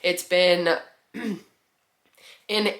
It's been in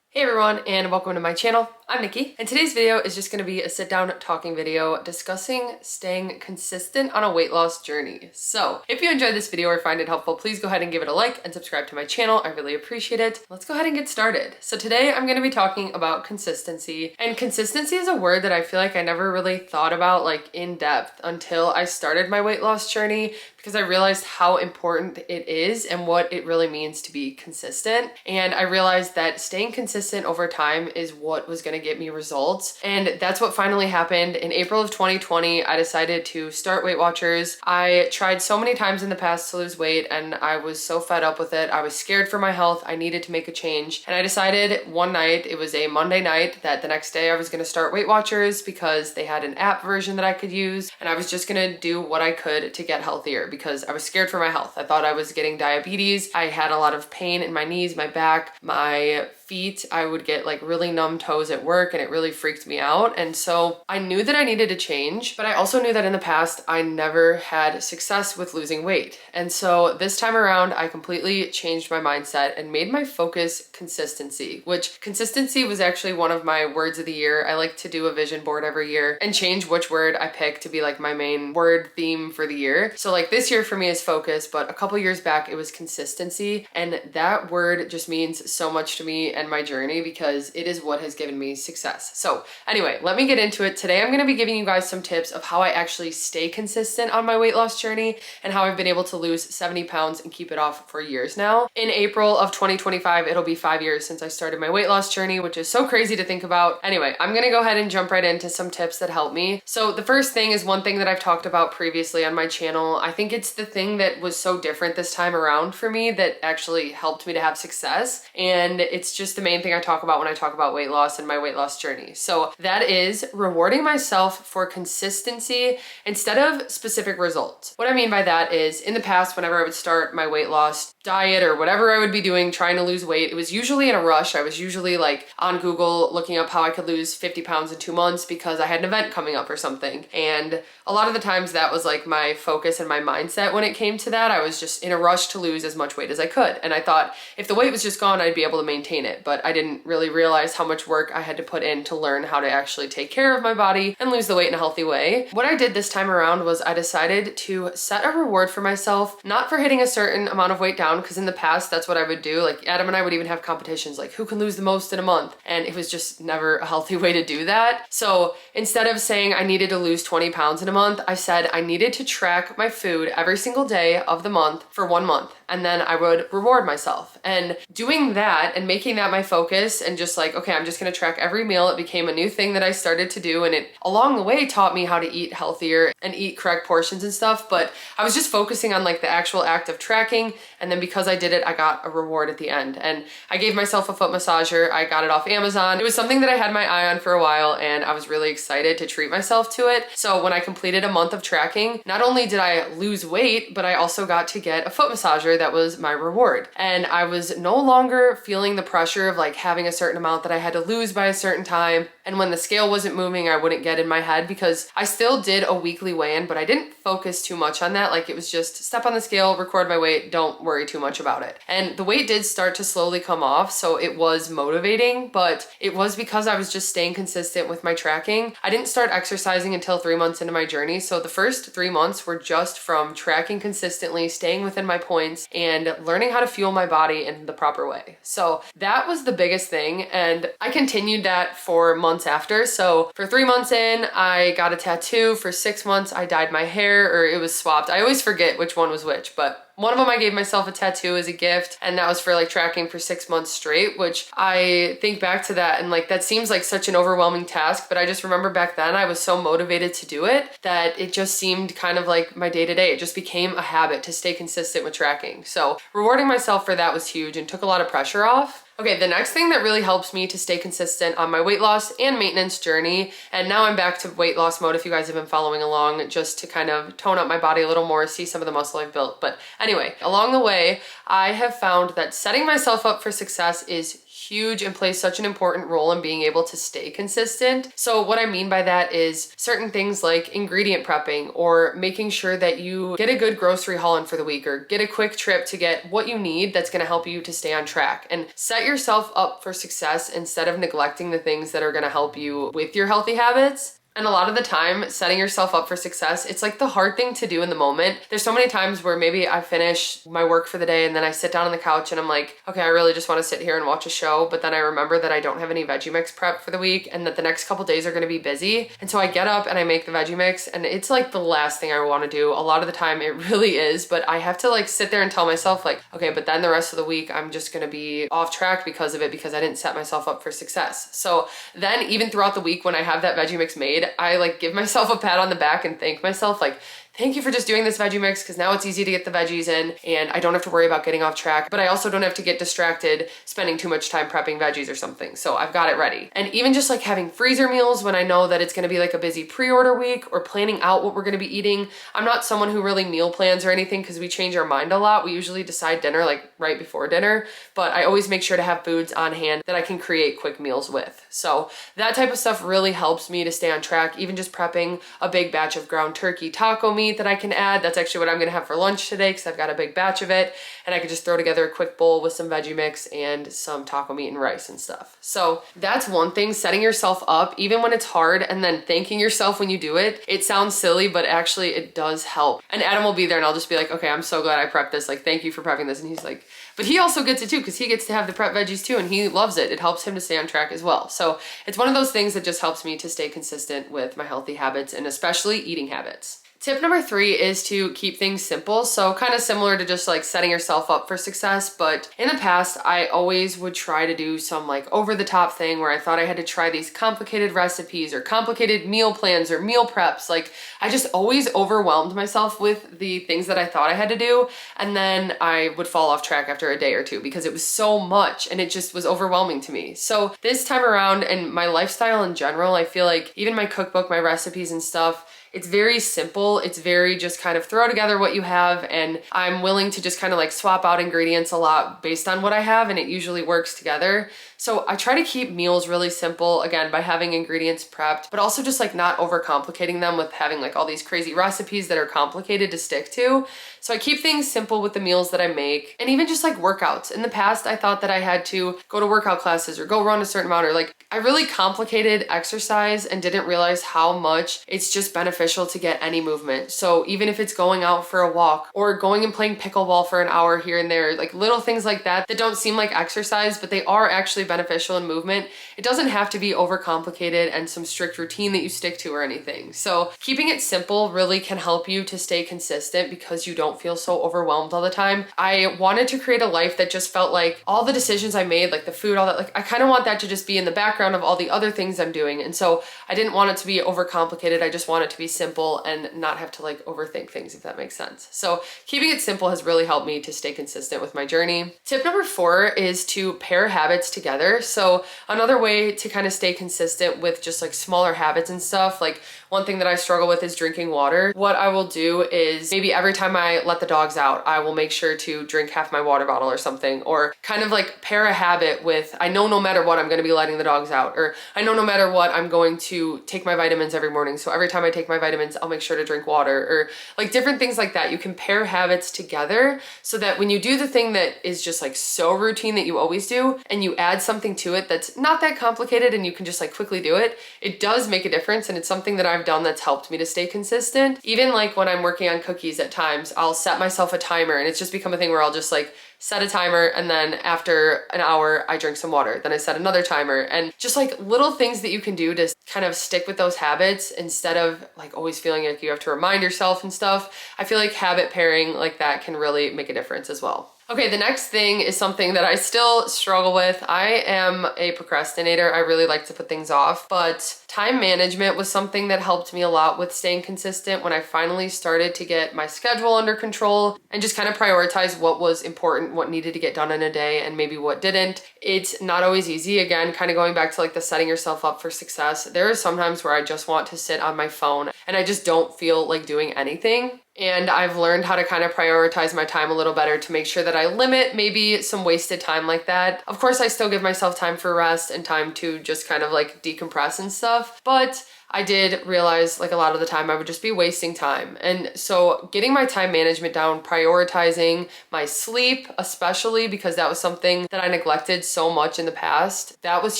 Hey everyone, and welcome to my channel. I'm Nikki, and today's video is just going to be a sit-down talking video discussing staying consistent on a weight loss journey. So if you enjoyed this video or find it helpful, please go ahead and give it a like and subscribe to my channel. I really appreciate it. Let's go ahead and get started. So today I'm going to be talking about consistency, and consistency is a word that I feel like I never really thought about like in depth until I started my weight loss journey, because I realized how important it is and what it really means to be consistent. And I realized that staying consistent over time is what was going to get me results. And that's what finally happened. In April of 2020, I decided to start Weight Watchers. I tried so many times in the past to lose weight, and I was so fed up with it. I was scared for my health. I needed to make a change. And I decided one night, it was a Monday night, that the next day I was going to start Weight Watchers because they had an app version that I could use. And I was just going to do what I could to get healthier, because I was scared for my health. I thought I was getting diabetes. I had a lot of pain in my knees, my back, my feet. I would get like really numb toes at work, and it really freaked me out. And so I knew that I needed to change, but I also knew that in the past I never had success with losing weight. And so this time around, I completely changed my mindset and made my focus consistency, which consistency was actually one of my words of the year. I like to do a vision board every year and change which word I pick to be like my main word theme for the year. So like this year for me is focus, but a couple years back it was consistency. And that word just means so much to me and my journey, because it is what has given me success. So anyway, let me get into it. Today I'm going to be giving you guys some tips of how I actually stay consistent on my weight loss journey and how I've been able to lose 70 pounds and keep it off for years now. In April of 2025, it'll be 5 years since I started my weight loss journey, which is so crazy to think about. Anyway, I'm going to go ahead and jump right into some tips that help me. So the first thing is one thing that I've talked about previously on my channel. I think it's the thing that was so different this time around for me that actually helped me to have success. And it's just the main thing I talk about when I talk about weight loss and my weight loss journey. So that is rewarding myself for consistency instead of specific results. What I mean by that is, in the past, whenever I would start my weight loss diet or whatever I would be doing trying to lose weight, it was usually in a rush. I was usually like on Google looking up how I could lose 50 pounds in 2 months because I had an event coming up or something. And a lot of the times that was like my focus and my mindset when it came to that. I was just in a rush to lose as much weight as I could. And I thought if the weight was just gone, I'd be able to maintain it. But I didn't really realize how much work I had to put in to learn how to actually take care of my body and lose the weight in a healthy way. What I did this time around was I decided to set a reward for myself, not for hitting a certain amount of weight down, because in the past that's what I would do. Like Adam and I would even have competitions like who can lose the most in a month, and it was just never a healthy way to do that. So instead of saying I needed to lose 20 pounds in a month, I said I needed to track my food every single day of the month for 1 month, and then I would reward myself. And doing that and making that my focus and just like, okay, I'm just gonna track every meal, it became a new thing that I started to do, and it along the way taught me how to eat healthier and eat correct portions and stuff. But I was just focusing on like the actual act of tracking, and then because I did it, I got a reward at the end. And I gave myself a foot massager. I got it off Amazon. It was something that I had my eye on for a while, and I was really excited to treat myself to it. So when I completed a month of tracking, not only did I lose weight, but I also got to get a foot massager that was my reward. And I was no longer feeling the pressure of like having a certain amount that I had to lose by a certain time. And when the scale wasn't moving, I wouldn't get in my head, because I still did a weekly weigh-in, but I didn't focus too much on that. Like it was just step on the scale, record my weight, don't worry too much about it. And the weight did start to slowly come off, so it was motivating, but it was because I was just staying consistent with my tracking. I didn't start exercising until 3 months into my journey. So the first 3 months were just from tracking consistently, staying within my points, and learning how to fuel my body in the proper way. So that was the biggest thing. And I continued that for months after. So for 3 months in, I got a tattoo. For 6 months, I dyed my hair, or it was swapped. I always forget which one was which, but one of them I gave myself a tattoo as a gift, and that was for like tracking for 6 months straight, which I think back to that and like that seems like such an overwhelming task, but I just remember back then I was so motivated to do it that it just seemed kind of like my day-to-day. It just became a habit to stay consistent with tracking. So rewarding myself for that was huge and took a lot of pressure off. Okay, the next thing that really helps me to stay consistent on my weight loss and maintenance journey, and now I'm back to weight loss mode if you guys have been following along, just to kind of tone up my body a little more, see some of the muscle I've built. But anyway, along the way, I have found that setting myself up for success is huge. huge and plays such an important role in being able to stay consistent. So what I mean by that is certain things like ingredient prepping, or making sure that you get a good grocery haul in for the week, or get a quick trip to get what you need that's gonna help you to stay on track, and set yourself up for success instead of neglecting the things that are gonna help you with your healthy habits. And a lot of the time, setting yourself up for success, it's like the hard thing to do in the moment. There's so many times where maybe I finish my work for the day and then I sit down on the couch and I'm like, okay, I really just want to sit here and watch a show. But then I remember that I don't have any veggie mix prep for the week and that the next couple days are going to be busy. And so I get up and I make the veggie mix, and it's like the last thing I want to do. A lot of the time it really is, but I have to like sit there and tell myself like, okay, but then the rest of the week I'm just going to be off track because of it, because I didn't set myself up for success. So then even throughout the week when I have that veggie mix made, I like give myself a pat on the back and thank myself like, thank you for just doing this veggie mix, because now it's easy to get the veggies in and I don't have to worry about getting off track, but I also don't have to get distracted spending too much time prepping veggies or something. So I've got it ready. And even just like having freezer meals when I know that it's gonna be like a busy pre-order week, or planning out what we're gonna be eating. I'm not someone who really meal plans or anything because we change our mind a lot. We usually decide dinner like right before dinner, but I always make sure to have foods on hand that I can create quick meals with. So that type of stuff really helps me to stay on track. Even just prepping a big batch of ground turkey taco meat that I can add. That's actually what I'm gonna have for lunch today because I've got a big batch of it, and I could just throw together a quick bowl with some veggie mix and some taco meat and rice and stuff. So that's one thing, setting yourself up even when it's hard, and then thanking yourself when you do it. It sounds silly, but actually it does help. And Adam will be there and I'll just be like, okay, I'm so glad I prepped this. Like, thank you for prepping this. And he's like, but he also gets it too, because he gets to have the prep veggies too, and he loves it. It helps him to stay on track as well. So it's one of those things that just helps me to stay consistent with my healthy habits, and especially eating habits. Tip number 3 is to keep things simple. So kind of similar to just like setting yourself up for success, but in the past, I always would try to do some like over the top thing where I thought I had to try these complicated recipes or complicated meal plans or meal preps. Like I just always overwhelmed myself with the things that I thought I had to do. And then I would fall off track after a day or two because it was so much and it just was overwhelming to me. So this time around, and my lifestyle in general, I feel like even my cookbook, my recipes and stuff, it's very simple. It's very just kind of throw together what you have, and I'm willing to just kind of like swap out ingredients a lot based on what I have, and it usually works together. So I try to keep meals really simple, again, by having ingredients prepped, but also just like not overcomplicating them with having like all these crazy recipes that are complicated to stick to. So I keep things simple with the meals that I make, and even just like workouts. In the past, I thought that I had to go to workout classes or go run a certain amount, or like I really complicated exercise and didn't realize how much it's just beneficial to get any movement. So even if it's going out for a walk or going and playing pickleball for an hour here and there, like little things like that that don't seem like exercise, but they are actually beneficial in movement. It doesn't have to be overcomplicated and some strict routine that you stick to or anything. So keeping it simple really can help you to stay consistent because you don't feel so overwhelmed all the time. I wanted to create a life that just felt like all the decisions I made, like the food, all that, like I kind of want that to just be in the background of all the other things I'm doing. And so I didn't want it to be overcomplicated. I just want it to be simple and not have to like overthink things, if that makes sense. So keeping it simple has really helped me to stay consistent with my journey. Tip number 4 is to pair habits together. So another way to kind of stay consistent with just like smaller habits and stuff, like one thing that I struggle with is drinking water. What I will do is maybe every time I let the dogs out, I will make sure to drink half my water bottle or something, or kind of like pair a habit with, I know no matter what I'm going to be letting the dogs out, or I know no matter what I'm going to take my vitamins every morning. So every time I take my vitamins, I'll make sure to drink water, or like different things like that. You can pair habits together so that when you do the thing that is just like so routine that you always do, and you add something to it that's not that complicated and you can just like quickly do it, it does make a difference. And it's something that I've done that's helped me to stay consistent. Even like when I'm working on cookies at times, I'll set myself a timer, and it's just become a thing where I'll just like set a timer, and then after an hour I drink some water, then I set another timer, and just like little things that you can do to kind of stick with those habits instead of like always feeling like you have to remind yourself and stuff. I feel like habit pairing like that can really make a difference as well. Okay, the next thing is something that I still struggle with. I am a procrastinator. I really like to put things off, but time management was something that helped me a lot with staying consistent when I finally started to get my schedule under control and just kind of prioritize what was important, what needed to get done in a day, and maybe what didn't. It's not always easy. Again, kind of going back to like the setting yourself up for success. There are sometimes where I just want to sit on my phone and I just don't feel like doing anything. And I've learned how to kind of prioritize my time a little better to make sure that I limit maybe some wasted time like that. Of course, I still give myself time for rest and time to just kind of like decompress and stuff, but I did realize like a lot of the time I would just be wasting time. And so getting my time management down, prioritizing my sleep, especially because that was something that I neglected so much in the past. That was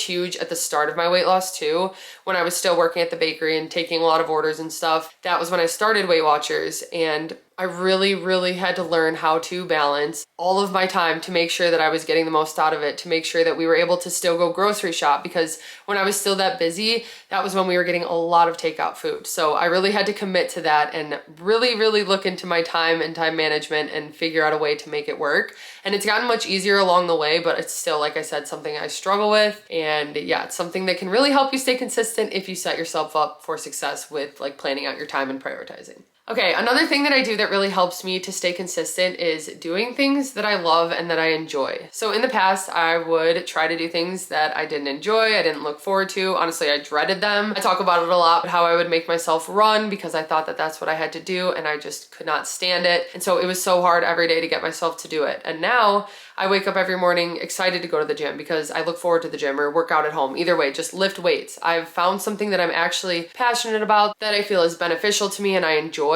huge at the start of my weight loss too. When I was still working at the bakery and taking a lot of orders and stuff, that was when I started Weight Watchers, and I really had to learn how to balance all of my time to make sure that I was getting the most out of it, to make sure that we were able to still go grocery shop, because when I was still that busy, that was when we were getting a lot of takeout food. So I really had to commit to that and really look into my time and time management and figure out a way to make it work. And it's gotten much easier along the way, but it's still, like I said, something I struggle with. And yeah, it's something that can really help you stay consistent if you set yourself up for success with like planning out your time and prioritizing. Okay, another thing that I do that really helps me to stay consistent is doing things that I love and that I enjoy. So in the past, I would try to do things that I didn't enjoy, I didn't look forward to. Honestly, I dreaded them. I talk about it a lot, but how I would make myself run because I thought that that's what I had to do and I just could not stand it. And so it was so hard every day to get myself to do it. And now I wake up every morning excited to go to the gym because I look forward to the gym or work out at home. Either way, just lift weights. I've found something that I'm actually passionate about that I feel is beneficial to me and I enjoy.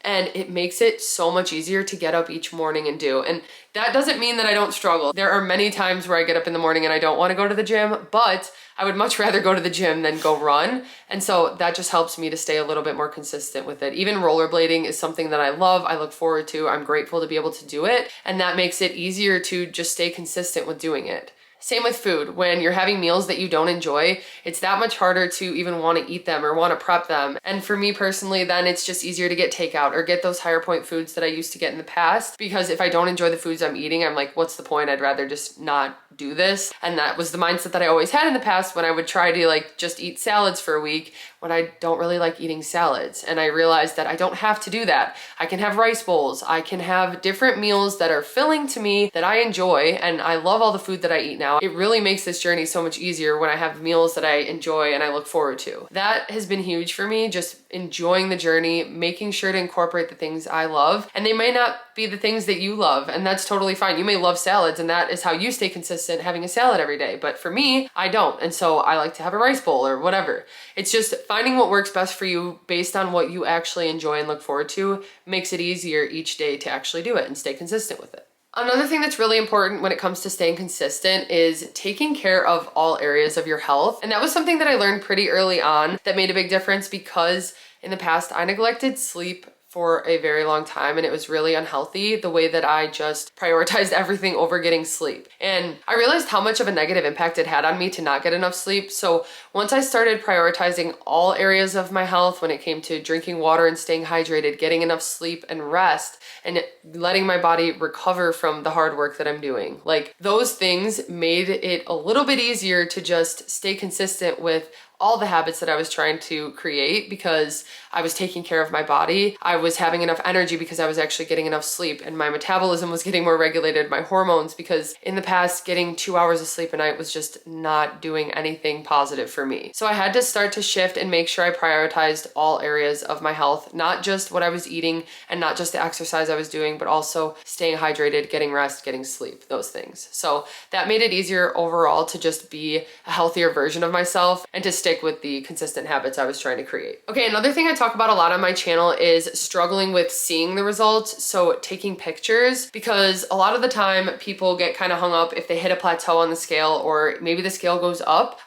And it makes it so much easier to get up each morning and do. And that doesn't mean that I don't struggle. There are many times where I get up in the morning and I don't want to go to the gym, but I would much rather go to the gym than go run. And so that just helps me to stay a little bit more consistent with it. Even rollerblading is something that I love, I look forward to, I'm grateful to be able to do it. And that makes it easier to just stay consistent with doing it. Same with food. When you're having meals that you don't enjoy, it's that much harder to even want to eat them or want to prep them. And for me personally, then it's just easier to get takeout or get those higher point foods that I used to get in the past. Because if I don't enjoy the foods I'm eating, I'm like, what's the point? I'd rather just not do this. And that was the mindset that I always had in the past when I would try to like just eat salads for a week when I don't really like eating salads. And I realized that I don't have to do that. I can have rice bowls. I can have different meals that are filling to me that I enjoy. And I love all the food that I eat now. It really makes this journey so much easier when I have meals that I enjoy and I look forward to. That has been huge for me, just enjoying the journey, making sure to incorporate the things I love. And they may not be the things that you love, and that's totally fine. You may love salads and that is how you stay consistent having a salad every day. But for me, I don't. And so I like to have a rice bowl or whatever. It's just finding what works best for you based on what you actually enjoy and look forward to makes it easier each day to actually do it and stay consistent with it. Another thing that's really important when it comes to staying consistent is taking care of all areas of your health. And that was something that I learned pretty early on that made a big difference, because in the past I neglected sleep for a very long time and it was really unhealthy the way that I just prioritized everything over getting sleep. And I realized how much of a negative impact it had on me to not get enough sleep. So once I started prioritizing all areas of my health when it came to drinking water and staying hydrated, getting enough sleep and rest, and letting my body recover from the hard work that I'm doing, like those things made it a little bit easier to just stay consistent with all the habits that I was trying to create, because I was taking care of my body. I was having enough energy because I was actually getting enough sleep, and my metabolism was getting more regulated, my hormones, because in the past getting 2 hours of sleep a night was just not doing anything positive for me. So I had to start to shift and make sure I prioritized all areas of my health, not just what I was eating and not just the exercise I was doing, but also staying hydrated, getting rest, getting sleep, those things. So that made it easier overall to just be a healthier version of myself and to stay with the consistent habits I was trying to create. Okay, another thing I talk about a lot on my channel is struggling with seeing the results. So taking pictures, because a lot of the time people get kind of hung up if they hit a plateau on the scale or maybe the scale goes up.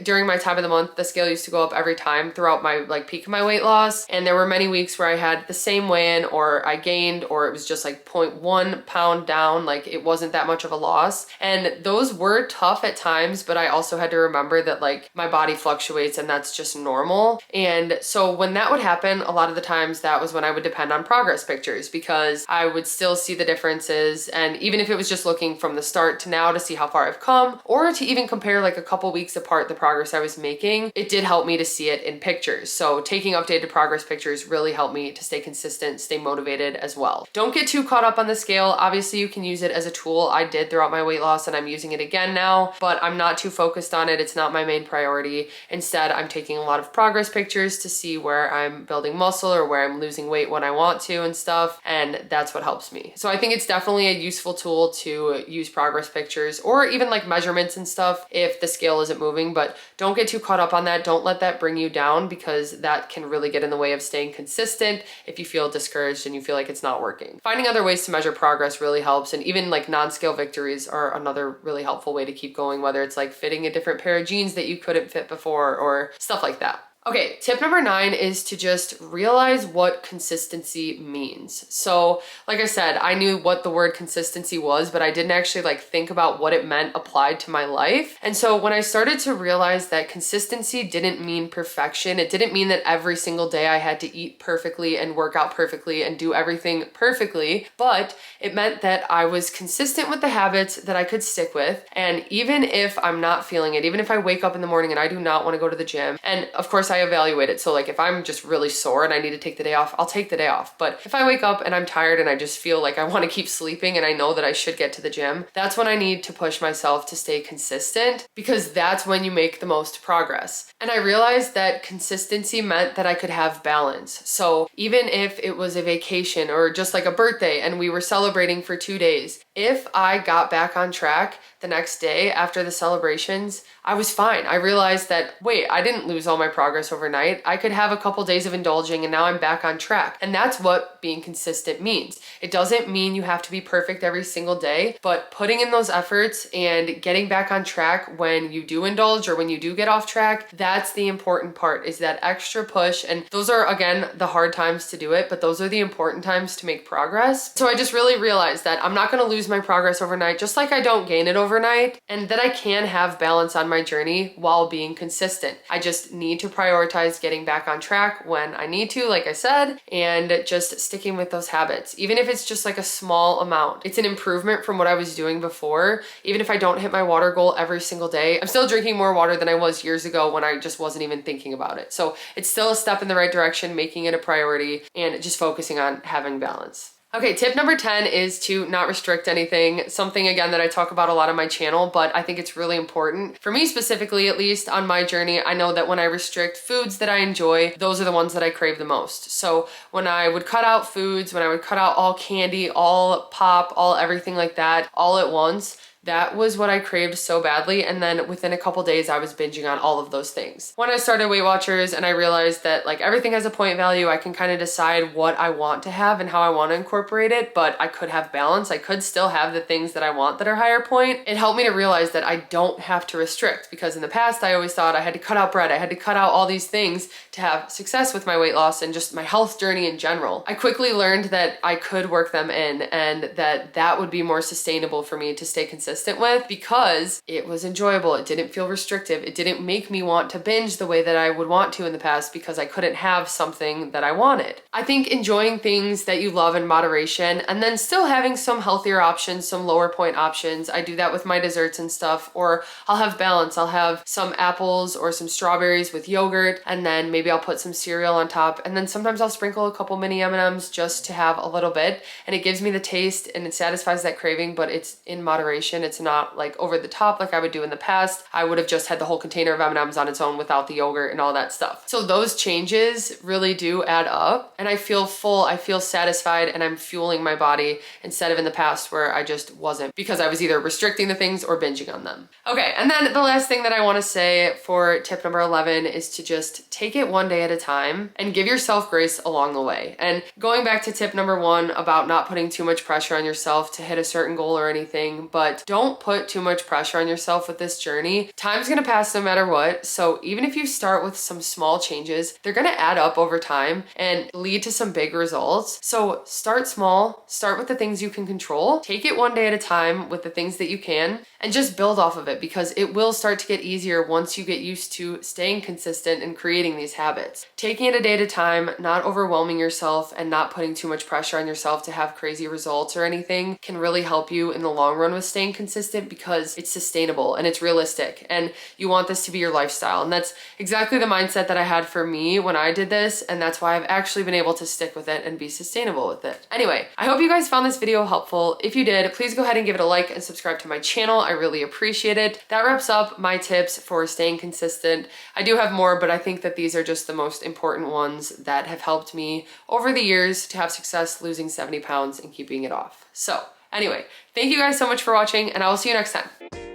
During my time of the month, the scale used to go up every time throughout my peak of my weight loss. And there were many weeks where I had the same weigh-in or I gained, or it was just like 0.1 pound down. Like it wasn't that much of a loss. And those were tough at times, but I also had to remember that like my body fluctuates and that's just normal. And so when that would happen, a lot of the times that was when I would depend on progress pictures, because I would still see the differences. And even if it was just looking from the start to now to see how far I've come, or to even compare like a couple weeks apart the progress I was making, it did help me to see it in pictures. So taking updated progress pictures really helped me to stay consistent, stay motivated as well. Don't get too caught up on the scale. Obviously you can use it as a tool. I did throughout my weight loss and I'm using it again now, but I'm not too focused on it. It's not my main priority. Instead, I'm taking a lot of progress pictures to see where I'm building muscle or where I'm losing weight when I want to and stuff. And that's what helps me. So I think it's definitely a useful tool to use progress pictures or even like measurements and stuff if the scale isn't moving, but don't get too caught up on that. Don't let that bring you down, because that can really get in the way of staying consistent if you feel discouraged and you feel like it's not working. Finding other ways to measure progress really helps, and even like non-scale victories are another really helpful way to keep going, whether it's like fitting a different pair of jeans that you couldn't fit before or stuff like that. Okay, tip number 9 is to just realize what consistency means. So like I said, I knew what the word consistency was, but I didn't actually like think about what it meant applied to my life. And so when I started to realize that consistency didn't mean perfection, it didn't mean that every single day I had to eat perfectly and work out perfectly and do everything perfectly, but it meant that I was consistent with the habits that I could stick with. And even if I'm not feeling it, even if I wake up in the morning and I do not want to go to the gym, and of course I evaluate it. So like if I'm just really sore and I need to take the day off, I'll take the day off. But if I wake up and I'm tired and I just feel like I want to keep sleeping and I know that I should get to the gym, that's when I need to push myself to stay consistent, because that's when you make the most progress. And I realized that consistency meant that I could have balance. So even if it was a vacation or just like a birthday and we were celebrating for 2 days, if I got back on track the next day after the celebrations, I was fine. I realized that, wait, I didn't lose all my progress overnight. I could have a couple days of indulging and now I'm back on track. And that's what being consistent means. It doesn't mean you have to be perfect every single day, but putting in those efforts and getting back on track when you do indulge or when you do get off track, that's the important part, is that extra push. And those are, again, the hard times to do it, but those are the important times to make progress. So I just really realized that I'm not gonna lose my progress overnight, just like I don't gain it overnight, and that I can have balance on my journey while being consistent. I just need to prioritize getting back on track when I need to, like I said, and just sticking with those habits. Even if it's just like a small amount, it's an improvement from what I was doing before. Even if I don't hit my water goal every single day, I'm still drinking more water than I was years ago when I just wasn't even thinking about it. So it's still a step in the right direction, making it a priority and just focusing on having balance. Okay, tip number 10 is to not restrict anything. Something, again, that I talk about a lot on my channel, but I think it's really important. For me specifically, at least on my journey, I know that when I restrict foods that I enjoy, those are the ones that I crave the most. So when I would cut out foods, when I would cut out all candy, all pop, all everything like that, all at once, that was what I craved so badly. And then within a couple days, I was binging on all of those things. When I started Weight Watchers and I realized that like everything has a point value, I can kind of decide what I want to have and how I want to incorporate it, but I could have balance. I could still have the things that I want that are higher point. It helped me to realize that I don't have to restrict, because in the past, I always thought I had to cut out bread. I had to cut out all these things to have success with my weight loss and just my health journey in general. I quickly learned that I could work them in and that would be more sustainable for me to stay consistent with, because it was enjoyable. It didn't feel restrictive. It didn't make me want to binge the way that I would want to in the past, because I couldn't have something that I wanted. I think enjoying things that you love in moderation, and then still having some healthier options, some lower point options. I do that with my desserts and stuff, or I'll have balance. I'll have some apples or some strawberries with yogurt, and then maybe I'll put some cereal on top, and then sometimes I'll sprinkle a couple mini M&Ms just to have a little bit, and it gives me the taste and it satisfies that craving, but it's in moderation. It's not like over the top like I would do in the past. I would have just had the whole container of M&Ms on its own without the yogurt and all that stuff. So those changes really do add up, and I feel full, I feel satisfied, and I'm fueling my body instead of in the past where I just wasn't, because I was either restricting the things or binging on them. Okay, and then the last thing that I want to say for tip number 11 is to just take it one day at a time and give yourself grace along the way. And going back to tip number 1 about not putting too much pressure on yourself to hit a certain goal or anything, but don't put too much pressure on yourself with this journey. Time's gonna pass no matter what. So even if you start with some small changes, they're gonna add up over time and lead to some big results. So start small, start with the things you can control, take it one day at a time with the things that you can, and just build off of it, because it will start to get easier once you get used to staying consistent and creating these habits. Taking it a day at a time, not overwhelming yourself and not putting too much pressure on yourself to have crazy results or anything can really help you in the long run with staying consistent, because it's sustainable and it's realistic and you want this to be your lifestyle. And that's exactly the mindset that I had for me when I did this, and that's why I've actually been able to stick with it and be sustainable with it. Anyway, I hope you guys found this video helpful. If you did, please go ahead and give it a like and subscribe to my channel. I really appreciate it. That wraps up my tips for staying consistent. I do have more, but I think that these are just the most important ones that have helped me over the years to have success losing 70 pounds and keeping it off. So anyway, thank you guys so much for watching, and I will see you next time.